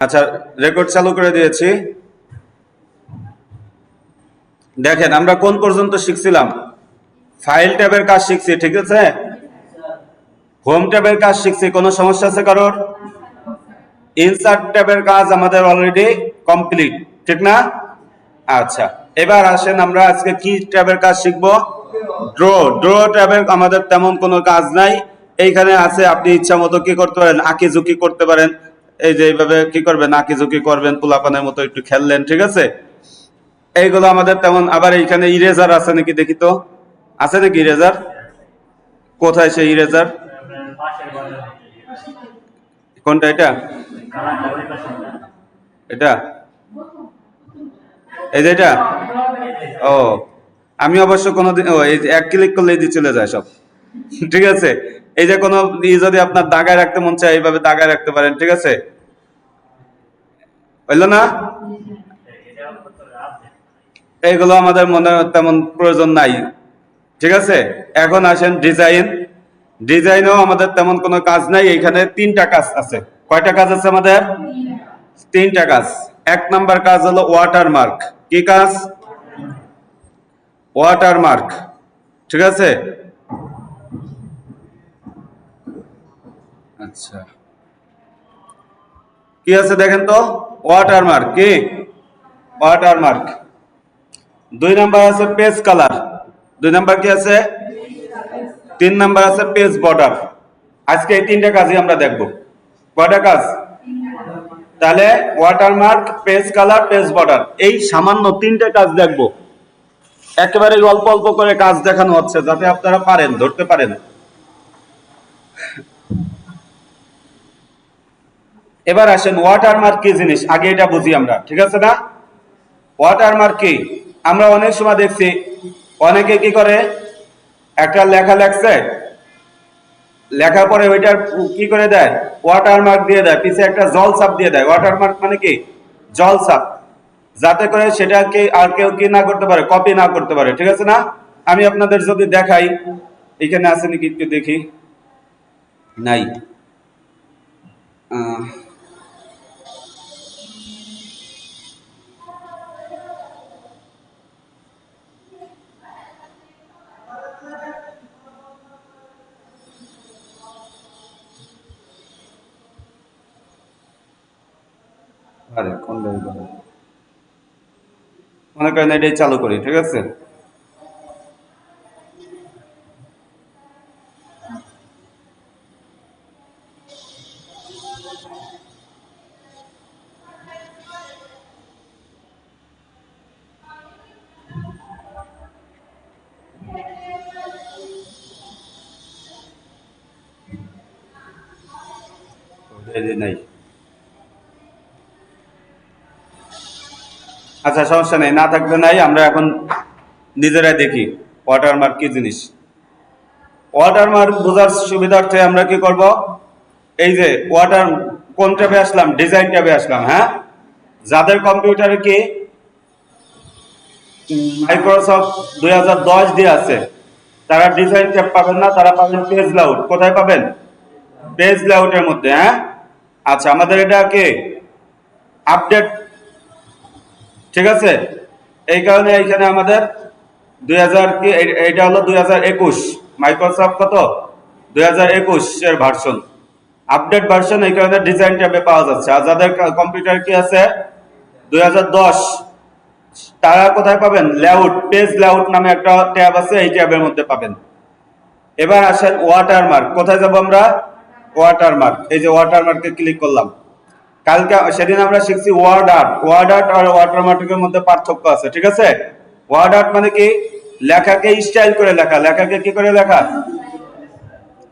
আচ্ছা, রেকর্ড চালু করে দিয়েছি। দেখেন আমরা কোন পর্যন্ত শিখছিলাম। ফাইল ট্যাবের কাজ শিখছি, ঠিক আছে। হোম ট্যাবের কাজ শিখছি, কোনো সমস্যা আছে কারোর? ইনসার্ট ট্যাবের কাজ আমাদের অলরেডি কমপ্লিট, ঠিক না? আচ্ছা, এবার আসেন আমরা আজকে কি ট্যাবের কাজ শিখব। ড্র ড্র ট্যাবের আমাদের তেমন কোনো কাজ নাই। এইখানে আছে আপনি ইচ্ছা মতো কি করতে পারেন, আঁকি ঝুঁকি করতে পারেন। এই যে এইভাবে কি করবেন, আঁকি ঝুঁকি করবেন, পোলাপানের মতো একটু খেললেন, ঠিক আছে। এইগুলো আমাদের তেমন। আবার এইখানে ইরেজার আছে নাকি দেখি তো, আছে নাকি ইরেজার? কোথায় সেই ইরেজার? কোনটা এটা? এটা এই যে এটা। ও, আমি অবশ্য কোনোদিন এই যে এক ক্লিক করলে দিয়ে চলে যায় সব। ঠিক আছে। এই যে কোনো যদি আপনার দাগায় রাখতে মন চায় এইভাবে দাগায় রাখতে পারেন, ঠিক আছে। হইলো না? এইগুলো আমাদের মনে তেমন প্রয়োজন নাই, ঠিক আছে। এখন আসেন ডিজাইন। ডিজাইনেও আমাদের তেমন কোনো কাজ নাই। এখানে তিনটা কাজ আছে। কয়টা কাজ আছে আমাদের? তিনটা কাজ। এক নাম্বার কাজ হলো ওয়াটারমার্ক। কি কাজ? ওয়াটারমার্ক, ঠিক আছে। আচ্ছা, কি আছে দেখেন তো। ওয়াটারমার্ক কি? ওয়াটারমার্ক। দুই নাম্বার আছে পেজ কালার। দুই নাম্বার কি আছে? তিন নাম্বার আছে পেজ বর্ডার। আজকে এই তিনটা কাজই আমরা দেখব। কয়টা কাজ? তাহলে watermark, page colour, page border, এই সামান্য তিনটা কাজ দেখব। একেবারে অল্প অল্প করে কাজ দেখানো হচ্ছে যাতে আপনারা পারেন, ধরতে পারেন। এবার আসেন ওয়াটারমার্ক কি জিনিস, আগে এটা বুঝি আমরা, ঠিক আছে না। ওয়াটারমার্ক কি? আমরা অনেক সময় দেখছি অনেকে কি করে, একটা লেখা লেখছে, লেখার পরে ওইটার কি করে দেয়, ওয়াটারমার্ক দিয়ে দেয়, পিছে একটা জল ছাপ দিয়ে দেয়। ওয়াটারমার্ক মানে কি? জল ছাপ, যাতে করে সেটাকে আর কেউ কি না করতে পারে, কপি না করতে পারে, ঠিক আছে না। আমি আপনাদের যদি দেখাই, এখানে আছে নাকি একটু দেখি। নাই। আরে কোন মনে করেন এটাই চালু করি, ঠিক আছে। নাই। আচ্ছা, সমস্যা নেই, না থাকলে নাই। আমরা এখন নিজেরাই দেখি ওয়াটারমার্ক কি জিনিস। ওয়াটারমার্ক বোঝার সুবিধার্থে আমরা কি করব, এই যে ওয়াটার কোন ট্যাবে আসলাম, ডিজাইন ট্যাবে আসলাম। হ্যাঁ, যাদের কম্পিউটারে কি মাইক্রোসফট 2010 দিয়ে আছে, তারা ডিজাইন ট্যাব পাবেন না, তারা পাবেন পেজ লাউট। কোথায় পাবেন? পেজ লাউটের মধ্যে। হ্যাঁ, আচ্ছা, আমাদের এটা কি আপডেট, ঠিক আছে। এই কারণে এইখানে আমাদের 2000 কি, এটা হলো 2021 মাইক্রোসফট কত 2021 এর ভার্সন, আপডেট ভার্সন। এই কারণে ডিজাইন ট্যাবে পাওয়া যাচ্ছে। আর যাদের কম্পিউটার কি আছে 2010, তারা কোথায় পাবেন? লেআউট, পেজ লেআউট নামে একটা ট্যাব আছে, এই ট্যাবের মধ্যে পাবেন। এবার আসেন ওয়াটারমার্ক। কোথায় যাব আমরা? ওয়াটারমার্ক। এই যে ওয়াটারমার্কে ক্লিক করলাম। কালকে সেদিন আমরা শিখছি ওয়ার্ড আর্ট। ওয়ার্ড আর্ট আর ওয়াটারমার্কের মধ্যে পার্থক্য আছে, ঠিক আছে। ওয়ার্ড আর্ট মানে কি? লেখাকে স্টাইল করে লেখা, লেখাকে কি করে লেখা।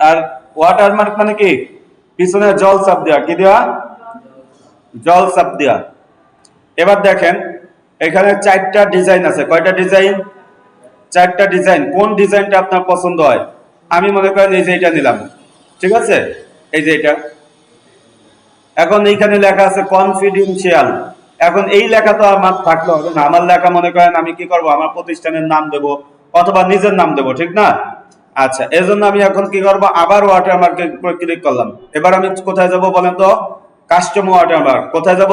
আর ওয়াটারমার্ক মানে কি? পিছনে জল চাপ দেওয়া। কি দেওয়া? জল চাপ দেওয়া। এবার দেখেন এখানে চারটা ডিজাইন আছে। কয়টা ডিজাইন? চারটা ডিজাইন। কোন ডিজাইনটা আপনার পছন্দ হয়? আমি মনে করেন এই যে এটা নিলাম, ঠিক আছে। এই যে এটা। এখন এইখানে লেখা আছে কনফিডেন্সিয়াল। এখন এই লেখা তো আমার থাকলে হবে না। আমার লেখা মনে করেন আমি কি করব, আমার প্রতিষ্ঠানের নাম দেব অথবা নিজের নাম দেব, ঠিক না। আচ্ছা, এজন্য আমি এখন কি করব, আবার ওয়াটারমার্কে ক্লিক করলাম। এবার আমি কোথায় যাব বলেন তো? কাস্টম ওয়াটারমার্ক, কোথায় যাব?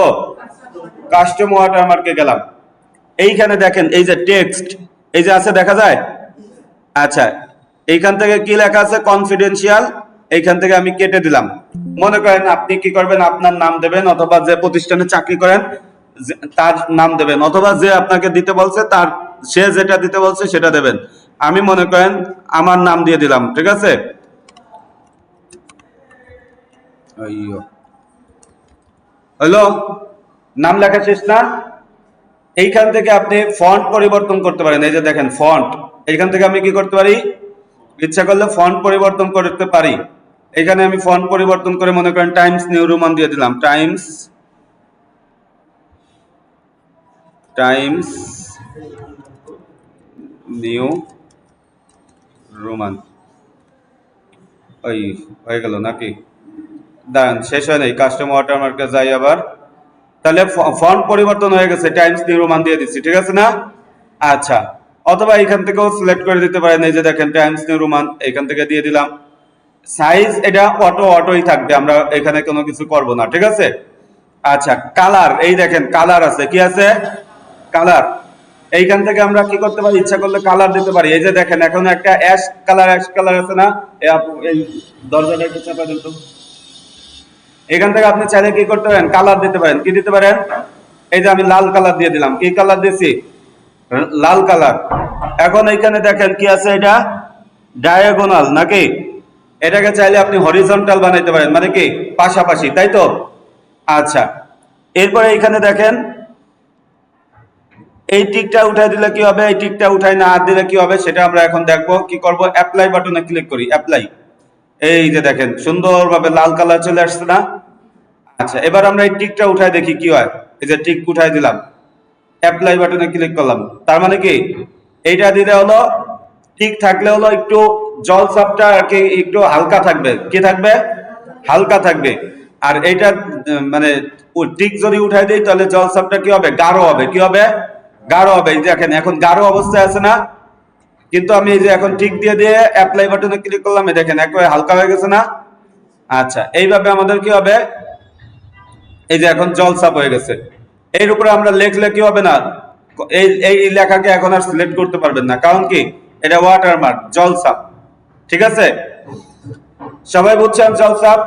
কাস্টম ওয়াটারমার্কে গেলাম। এইখানে দেখেন এই যে টেক্সট এই যে আছে দেখা যায়। আচ্ছা, এইখান থেকে কি লেখা আছে? কনফিডেন্সিয়াল। এইখান থেকে আমি কেটে দিলাম। মনে করেন আপনি কি করবেন, আপনার নাম দেবেন, অথবা যে প্রতিষ্ঠানে চাকরি করেন তার নাম দেবেন, অথবা যে আপনাকে দিতে বলছে তার সে যেটা দিতে বলছে সেটা দেবেন। আমি মনে করেন আমার নাম দিয়ে দিলাম, ঠিক আছে? হলো, নাম লেখা শেষ না? এইখান থেকে আপনি ফন্ট পরিবর্তন করতে পারেন। এই যে দেখেন ফন্ট, এইখান থেকে আমি কি করতে পারি? ইচ্ছা করলে ফন্ট পরিবর্তন করতে পারি। এখানে আমি ফন্ট পরিবর্তন করে মনে করেন টাইমস নিউ রোমান দিয়ে দিলাম। Times new Roman. ওই হয়ে গেল নাকি? দাঁড়ান, শেষ হয় নাই, কাস্টম ওয়াটারমার্কে যাই আবার। তাহলে ফন্ট পরিবর্তন হয়ে গেছে, টাইমস নিউ রোমান দিয়ে দিচ্ছি, ঠিক আছে না? আচ্ছা, অথবা এখান থেকেও সিলেক্ট করে দিতে পারেন। এই যে দেখেন টাইমস নিউ রোমান, এখান থেকে দিয়ে দিলাম। সাইজ এটা অটোই থাকবে, আমরা এখানে কোনো কিছু করব না, ঠিক আছে? আচ্ছা, কালার, এই দেখেন কালার আছে, কি আছে? কালার। এইখান থেকে আমরা কি করতে পারি? ইচ্ছা করলে কালার দিতে পারি। এই যে দেখেন এখন একটা অ্যাশ কালার আছে না? এই দরজাটা একটু চাপা দেন তো। এখান থেকে আপনি চাইলে কি করতে পারেন? কালার দিতে পারেন। কি দিতে পারেন? এই যে আমি লাল কালার দিয়ে দিলাম। কি কালার দিয়েছি? লাল কালার। এখন এইখানে দেখেন কি আছে, এটা ডায়াগোনাল নাকি? এটাকে চাইলে আপনি হরিজন্টাল বানাইতে পারেন, মানে কি পাশাপাশি, তাই তো? আচ্ছা, এরপরে এইখানে দেখেন এই টিকটা উঠাই দিলে কি হবে, এই টিকটা উঠাই না দিলে কি হবে সেটা আমরা এখন দেখবো। কি করব? অ্যাপ্লাই বাটনে ক্লিক করি। অ্যাপ্লাই, এই যে দেখেন সুন্দরভাবে লাল কালার চলে আসছে না? আচ্ছা, এবার আমরা এই টিকটা উঠাই দেখি কি হয়। এই যে টিক উঠাই দিলাম, অ্যাপ্লাই বাটনে ক্লিক করলাম। তার মানে কি এইটা দিলে হলো টিক থাকলে হলো একটু জলছাপটা আর কি একটু হালকা থাকবে। কি থাকবে? হালকা থাকবে। আর এইটা মানে টিক যদি উঠাই দেই তাহলে জলছাপটা কি হবে? গাঢ় হবে। কি হবে? গাঢ় হবে। এই দেখেন এখন গাঢ় অবস্থায় আছে না? কিন্তু আমি এই যে এখন টিক দিয়ে দিয়ে অ্যাপ্লাই বাটনে ক্লিক করলাম, এই দেখেন একেবারে হালকা হয়ে গেছে না? আচ্ছা, এইভাবে আমাদের কি হবে? এই যে এখন জলছাপ হয়ে গেছে। এর উপরে আমরা লেখলে কি হবে না? এই এই লেখাকে এখন আর সিলেক্ট করতে পারবেন না, কারণ কি এটা ওয়াটারমার্ক, জলছাপ। ঠিক আছে, সবাই বুঝছেন জলছাপ?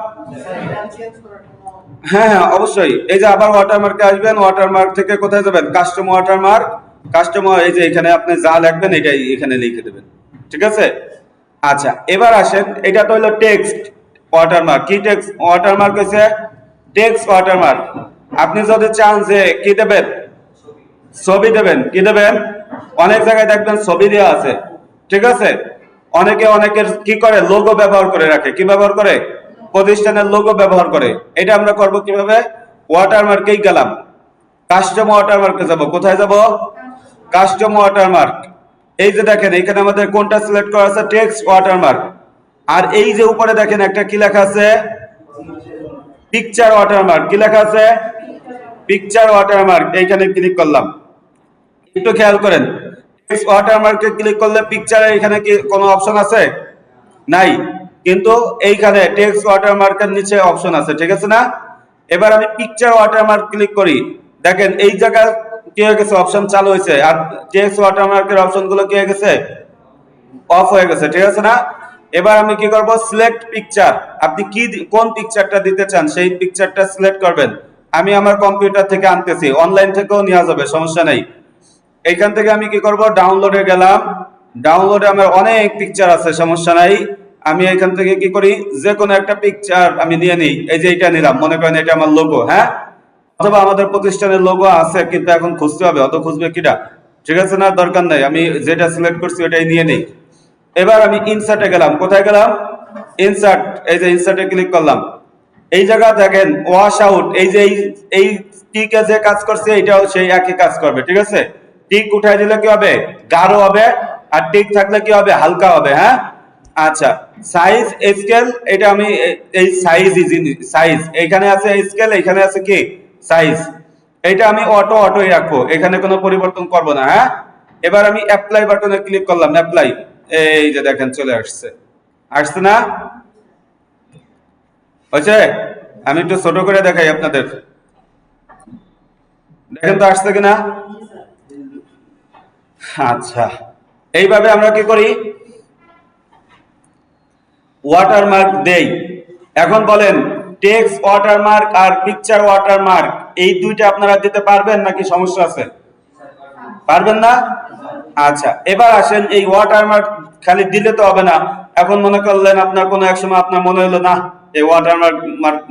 হ্যাঁ হ্যাঁ অবশ্যই। এই যে আবার ওয়াটারমার্কে আসবেন, ওয়াটারমার্ক থেকে কোথায় যাবেন? Custom watermark. এই যে এখানে আপনি যা লিখবেন এটাই এখানে লিখে দেবেন, ঠিক আছে? আচ্ছা, এবার আসেন, এটা তো হলো টেক্সট ওয়াটারমার্ক। কি টেক্সট ওয়াটারমার্ক হইছে? Text watermark. আপনি যদি চান যে কি দেবেন, ছবি দেবেন, কি দেবেন? অনেক জায়গায় দেখবেন ছবি দেওয়া আছে, ঠিক আছে? অনেকের কি করে? লোগো ব্যবহার করে রাখে। কি ব্যবহার করে? প্রতিষ্ঠানের লোগো ব্যবহার করে। এটা আমরা করব কিভাবে? ওয়াটারমার্কেই গেলাম, কাস্টম ওয়াটারমার্কে যাব। কোথায় যাব? Custom watermark. এই যে দেখেন এখানে আমাদের কোনটা সিলেক্ট করা আছে? Text watermark. আর এই যে উপরে দেখেন একটা কি লেখা আছে? Picture watermark. কি লেখা আছে? Picture watermark. এইখানে ক্লিক করলাম। একটু খেয়াল করেন, টেক্সট ওয়াটারমার্কে ক্লিক করলে পিকচারের এখানে কি কোনো অপশন আছে? নাই। কিন্তু এইখানে টেক্সট ওয়াটারমার্কের নিচে অপশন আছে, ঠিক আছে না? এবার আমি পিকচার ওয়াটারমার্ক ক্লিক করি। দেখেন এই জায়গায় কি হয়ে গেছে? অপশন চালু হয়েছে। আর টেক্সট ওয়াটারমার্কের অপশনগুলো কি হয়ে গেছে? অফ হয়ে গেছে, ঠিক আছে না? এবার আমি কি করব? Select picture. আপনি কি কোন পিকচারটা দিতে চান সেই পিকচারটা সিলেক্ট করবেন। আমি আমার কম্পিউটার থেকে আনতেছি, অনলাইন থেকেও নেওয়া যাবে, সমস্যা নাই। এইখান থেকে আমি কি করব? ডাউনলোডে গেলাম। ডাউনলোডে আমার অনেক পিকচার আছে, সমস্যা নাই। আমি এখান থেকে কি করি? যে কোনো একটা পিকচার আমি নিয়ে নিই। এই যে এটা নিলাম, মনে করেন এটা আমার লোগো, হ্যাঁ? অথবা আমাদের প্রতিষ্ঠানের লোগো আছে কিন্তু এখন খুঁজতে হবে, অত খুঁজবে কিটা? ঠিক আছে না? দরকার নাই, আমি যেটা সিলেক্ট করছি ওটাই নিয়ে নিই। এবার আমি ইনসার্টে গেলাম। কোথায় গেলাম? ইনসার্ট। এই যে ইনসার্টে ক্লিক করলাম। এই জায়গা দেখেন ওয়াশ আউট, এই যে এই টিকে যে কাজ করছে এটাও সেই একই কাজ করবে, ঠিক আছে? টিক উঠাই দিলে কি হবে? গাঢ় হবে। আর টিক থাকলে কি হবে? হালকা হবে, হ্যাঁ? আচ্ছা, সাইজ স্কেল, এটা আমি এই সাইজ এখানে আছে স্কেল, এখানে আছে কি সাইজ। এটা আমি অটোই রাখবো, এখানে কোনো পরিবর্তন করব না, হ্যাঁ? এবার আমি অ্যাপ্লাই বাটনে ক্লিক করলাম। অ্যাপ্লাই, এই যে দেখেন চলে আসছে। আসছে না? হয়েছে? আমি একটু ছোট করে দেখাই আপনাদের, দেখেন তো আসছে কিনা। আচ্ছা, এইভাবে আমরা কি করি, ওয়াটারমার্ক দেই। এখন বলেন টেক্সট ওয়াটারমার্ক আর পিকচার ওয়াটারমার্ক এই দুইটা আপনারা দিতে পারবেন নাকি সমস্যা আছে? পারবেন না? আচ্ছা, এবার আসেন এই ওয়াটারমার্ক খালি দিলে তো হবে না। এখন মনে করলেন আপনার কোনো এক সময় আপনার মনে হলো না এই ওয়াটারমার্ক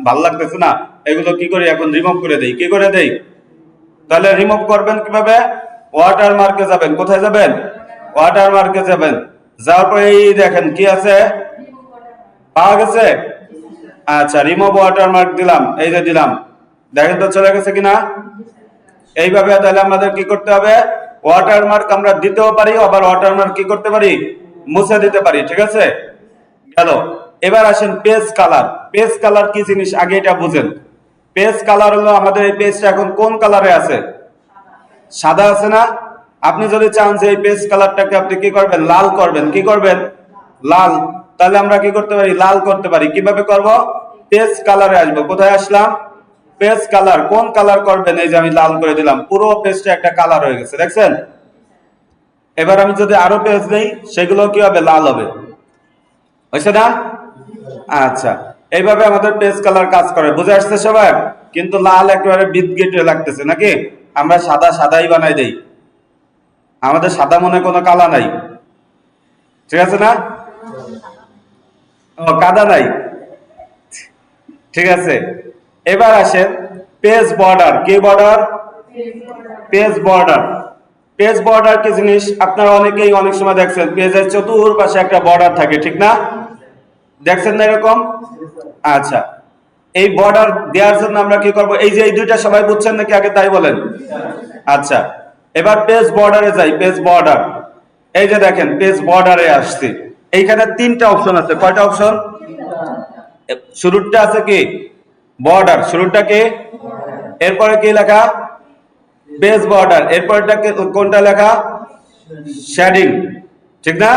ভালো লাগতেছে না, এগুলো কি করি এখন রিমুভ করে দেই। কি করে দেই? তাহলে রিমুভ করবেন কিভাবে? ওয়াটারমার্কে যাবেন। কোথায় যাবেন? ওয়াটারমার্কে যাবেন। যাওয়ার পরে এই দেখেন কি আছে, পাওয়া গেছে। আচ্ছা, রিমুভ ওয়াটারমার্ক দিলাম, এই যে দিলাম, দেখেন তো চলে গেছে কিনা। এইভাবে তাহলে আমাদের কি করতে হবে, ওয়াটারমার্ক আমরা দিতেও পারি, আবার ওয়াটারমার্ক কি করতে পারি, মুছে দিতে পারি। ঠিক আছে, গেল। এবার আসেন পেজ কালার। পেজ কালার কি জিনিস আগে এটা বুঝেন। পেজ কালার হলো আমাদের এই পেজটা এখন কোন কালারে আছে? সাদা আছে না? আপনি যদি চান যে এই পেজ কালারটাকে আপনি কি করবেন, লাল করবেন, কি করবেন, লাল, তাহলে আমরা কি করতে পারি, লাল করতে পারি। কিভাবে করব? পেজ কালারে আসবো। কোথায় আসলাম? Page colour. কোন কালার করবেন? এই যে আমি লাল করে দিলাম, পুরো পেজটা একটা কালার হয়ে গেছে, দেখছেন। এবার আমি যদি আরো পেজ নেই, সেগুলো কি হবে, লাল হবে, হয়েছে না? আচ্ছা, এইভাবে আমাদের পেজ কালার কাজ করে। বুঝে আসছে সবার? কিন্তু লাল একেবারে বিদঘেটে লাগতেছে নাকি? আমরা সাদা সাদাই বানাই দেই, আমাদের সাদা মনে কোনো কালা নাই। ঠিক আছে না? ও, কাদা নাই। ঠিক আছে, এবার আসেন পেজ বর্ডার। কি border? Page border. Page border কি জিনিস আপনারা অনেকেই অনেক সময় দেখছেন, পেজের চতুর্পাশে একটা বর্ডার থাকে, ঠিক না? দেখছেন না এরকম? আচ্ছা, এই বর্ডার দেওয়ার জন্য আমরা কি করব, এই যে এই দুইটা সবাই বুঝছেন নাকি আগে তাই বলেন। আচ্ছা, এবার পেজ বর্ডারে যাই। পেজ বর্ডার, এই যে দেখেন পেজ বর্ডারে আসছি। এইখানে তিনটা অপশন আছে। কয়টা অপশন? শুরুটা আছে কি, বর্ডার, শুরুটা কি, এরপরে কি লেখা, পেজ বর্ডার, এরপরটা কোনটা লেখা, শেডিং। ঠিক না?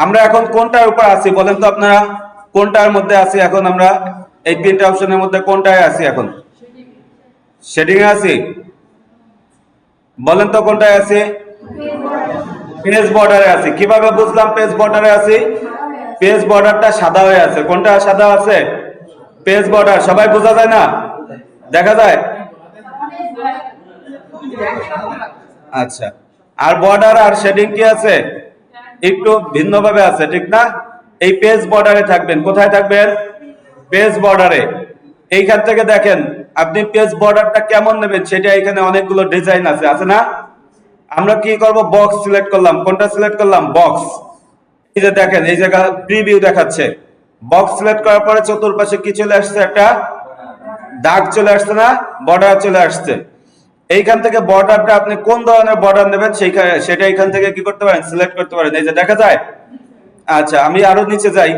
আমরা এখন কোনটার উপর আছি বলেন তো আপনারা, কোনটার মধ্যে আছি এখন আমরা? এই তিনটা অপশনের মধ্যে কোনটায় আছি এখন? শেডিং এ আছি। বলেন তো কোনটায় আছি? পেজ বর্ডারে আছি। কিভাবে বুঝলাম পেজ বর্ডারে আছি? পেজ বর্ডারটা সাদা হয়ে আছে। কোনটা সাদা আছে? Page border. সবাই বোঝা যায় না? দেখা যায়? আচ্ছা, আর বর্ডার আর শেডিং কি আছে, একটু ভিন্নভাবে আছে, ঠিক না? এই পেজ বর্ডারে থাকবেন। কোথায় থাকবেন? পেজ বর্ডারে। এইখান থেকে দেখেন আপনি পেজ বর্ডারটা কেমন নেবেন সেটা এখানে অনেকগুলো ডিজাইন আছে, আছে না? আমরা কি করব, বক্স সিলেক্ট করলাম। কোনটা সিলেক্ট করলাম? বক্স। এই যে দেখেন এই জায়গা প্রিভিউ দেখাচ্ছে। বক্স সিলেক্ট করার পরে চতুর্পাশে কি চলে আসছে, একটা দাগ চলে আসছে না, বর্ডার চলে আসছে। এইখান থেকে বর্ডারটা আপনি কোন ধরনের বর্ডার নেবেন সেটা এখান থেকে কি করতে পারেন, সিলেক্ট করতে পারেন। এই যে দেখা যায়। আচ্ছা, আমি আরো নিচে যাই।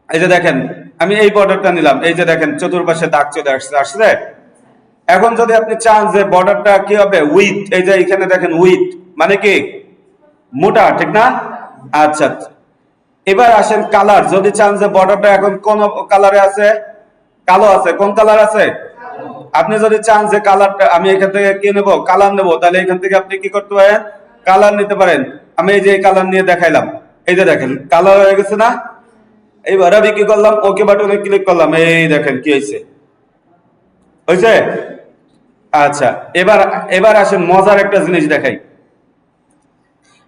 এই যে দেখেন আমি এই বর্ডারটা নিলাম। এই যে দেখেন চতুর্পাশে দাগ চলে আসছে, আসছে। এখন যদি আপনি চান যে বর্ডারটা কি হবে, উইথ, এই যে এখানে দেখেন উইথ মানে কি, মোটা, ঠিক না? আচ্ছা, এবার আসেন কালার। যদি চান যে বর্ডারটা এখন কোন কালারে আছে, কালো আছে, কোন কালার আছে? আপনি যদি চান যে কালারটা আমি এখান থেকে কি নেবো, কালার নেবো, তাহলে এখান থেকে আপনি কি করতে পারেন, কালার নিতে পারেন। আমি এই যে কালার নিয়ে দেখাইলাম। এই যে দেখেন কালার হয়ে গেছে না? এইবার আমি কি করলাম, ওকে বাটনে ক্লিক করলাম। এই দেখেন কি হয়েছে, হয়েছে। আচ্ছা, এবার এবার আসেন মজার একটা জিনিস দেখাই।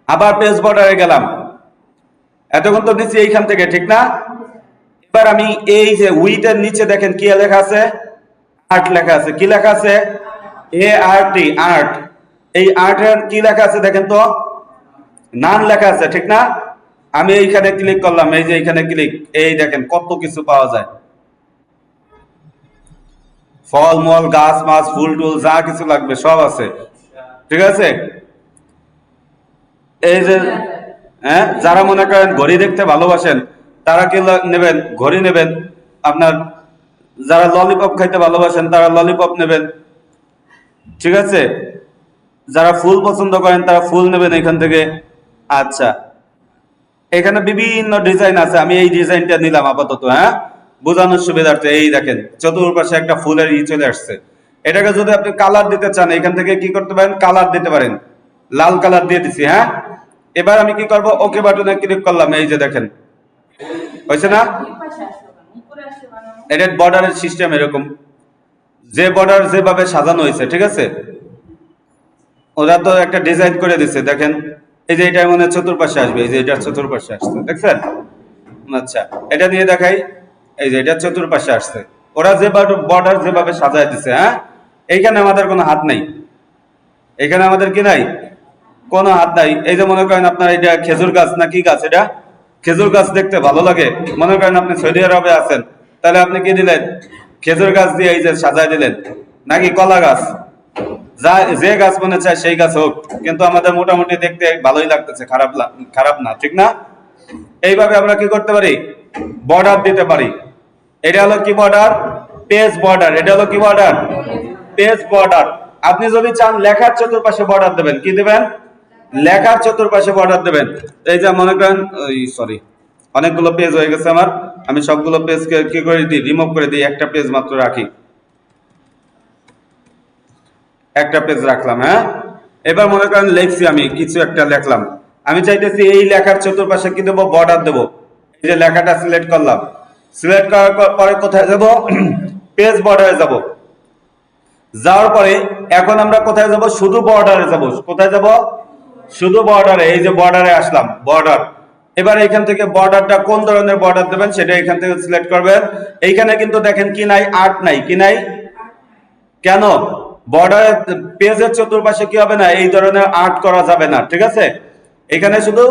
আবার পেজ বর্ডারে গেলাম। এতক্ষণ তো নিচে এইখান থেকে, ঠিক না? এবার আমি এই যে উইথের নিচে দেখেন কি লেখা আছে, আর্ট লেখা আছে। কি লেখা আছে? ART, art. এই আর্টের কি লেখা আছে দেখেন তো, নান লেখা আছে, ঠিক না? আমি এইখানে ক্লিক করলাম। এই যে এইখানে ক্লিক, এই দেখেন কত কিছু পাওয়া যায়। ফল মল, গাছ মাছ, ফুল টুল যা কিছু লাগবে সব আছে, ঠিক আছে। এই যে হ্যাঁ, যারা মনে করেন ঘড়ি দেখতে ভালোবাসেন তারা কি নেবেন, ঘড়ি নেবেন। আপনার যারা ললিপপ খাইতে ভালোবাসেন তারা ললিপপ নেবেন, ঠিক আছে। যারা ফুল পছন্দ করেন তারা ফুল নেবেন এখান থেকে। আচ্ছা, এখানে বিভিন্ন ডিজাইন আছে। আমি এই ডিজাইনটা নিলাম আপাতত। হ্যাঁ, বোঝানোর সুবিধার্থে এই দেখেন চতুর্পাশে একটা ফুলের চলে আসছে। এটাকে যদি আপনি কালার দিতে চান এখান থেকে কি করতে পারেন, কালার দিতে পারেন। লাল কালার দিয়ে দিছি। হ্যাঁ, এবার আমি কি করব, ওকে বাটনে ক্লিক করলাম। এই যে দেখেন হয়েছে না? এটা বর্ডারের সিস্টেম এরকম, যে বর্ডার যেভাবে সাজানো হয়েছে, ঠিক আছে? ওরা তো একটা ডিজাইন করে দিচ্ছে দেখেন। এই যে এটা মনে চতুর্পাশে আসবে, এই যে এটা চতুর্পাশে আসছে, দেখছেন? আচ্ছা, এটা নিয়ে দেখাই। এই যে এটা চতুর্পাশে আসছে, ওরা যে বর্ডার যেভাবে সাজায় দিছে। হ্যাঁ, এইখানে আমাদের কোনো হাত নাই, এখানে আমাদের কি নাই, কোনো হাত নাই। এই যে মনে করেন আপনার এটা খেজুর গাছ না কি গাছ, এটা খেজুর গাছ দেখতে ভালো লাগে। মনে করেন আপনি সৌদি আরবে আছেন, তাহলে আপনি কি দিলেন, খেজুর গাছ দিয়ে এই যে সাজায় দিলেন, নাকি কলা গাছ, যা যে গাছ মনে চায় সেই গাছ হোক, কিন্তু আমাদের মোটামুটি দেখতে ভালোই লাগতেছে, খারাপ না, ঠিক না? এইভাবে আমরা কি করতে পারি, বর্ডার দিতে পারি। এটা হলো কি বর্ডার, পেজ বর্ডার। এটা হলো কি বর্ডার, পেজ বর্ডার। আপনি যদি চান লেখার চতুর্পাশে বর্ডার দেবেন, কি দেবেন, লেখার চতুর্পাশে বর্ডার দেবেন। এই যে মনে করেন, সরি, অনেকগুলো পেজ হয়ে গেছে আমার, আমি সবগুলো পেজকে কি করে দিই, রিমুভ করে দিই, একটা পেজ মাত্র রাখি, একটা পেজ রাখলাম। হ্যাঁ, এবার মনে করেন লিখছি, আমি কিছু একটা লিখলাম, আমি চাইতেছি এই লেখার চতুর্পাশে কি দেবো, বর্ডার দেবো। এই যে লেখাটা সিলেক্ট করলাম, সিলেক্ট করার পরে কোথায় যাব, পেজ বর্ডারে যাব। যাওয়ার পরে এখন আমরা কোথায় যাব, শুধু বর্ডারে যাব। কোথায় যাব, শুধু বর্ডারে। এই যে বর্ডারে আসলাম, বর্ডার। এবার এখান থেকে বর্ডারটা কোন ধরনের বর্ডার দেবেন সেটা এখান থেকে সিলেক্ট করবেন। এইখানে কিন্তু দেখেন কি নাই, আর্ট নাই, কি নাই, কেন, বর্ডারের পেজের চতুর্পাশে কি হবে না, এই ধরনের আর্ট করা যাবে না, ঠিক আছে? এখানে শুধু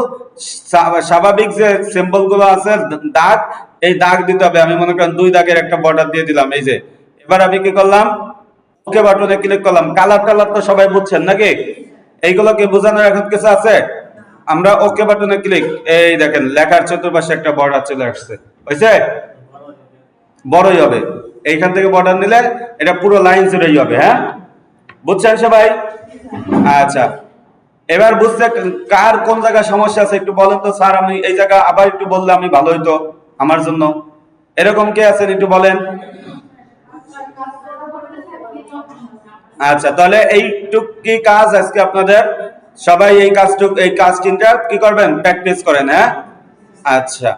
স্বাভাবিক যে সিম্বল গুলো আছে, দাগ, এই দাগ দিতে হবে। আমি মনে করেন 2 দাগের একটা বর্ডার দিয়ে দিলাম। এই যে এবার আমি কি করলাম, ওকে বাটনে ক্লিক করলাম। কালার টালার তো সবাই বুঝছেন নাকি, এইগুলোকে বোঝানোর এখন কিছু আছে? আমরা ওকে বাটনে ক্লিক, এই দেখেন লেখার চতুর্পাশে একটা বর্ডার চলে আসছে, হয়েছে? বড়ই হবে, এইখান থেকে বর্ডার নিলে এটা পুরো লাইন জুড়েই হবে। হ্যাঁ, বুঝছেন সবাই? আচ্ছা, এবার বুঝতে কার কোন জায়গায় সমস্যা আছে একটু বলেন তো। স্যার আমি এই জায়গা আবার একটু বললে আমি ভালো হইতো আমার জন্য, এরকম কে আছেন একটু বলেন। আচ্ছা, তাহলে এইটুক কি কাজ আজকে আপনাদের, সবাই এই কাজটুক, এই কাজ তিনটা কি করবেন, প্র্যাকটিস করেন। হ্যাঁ, আচ্ছা।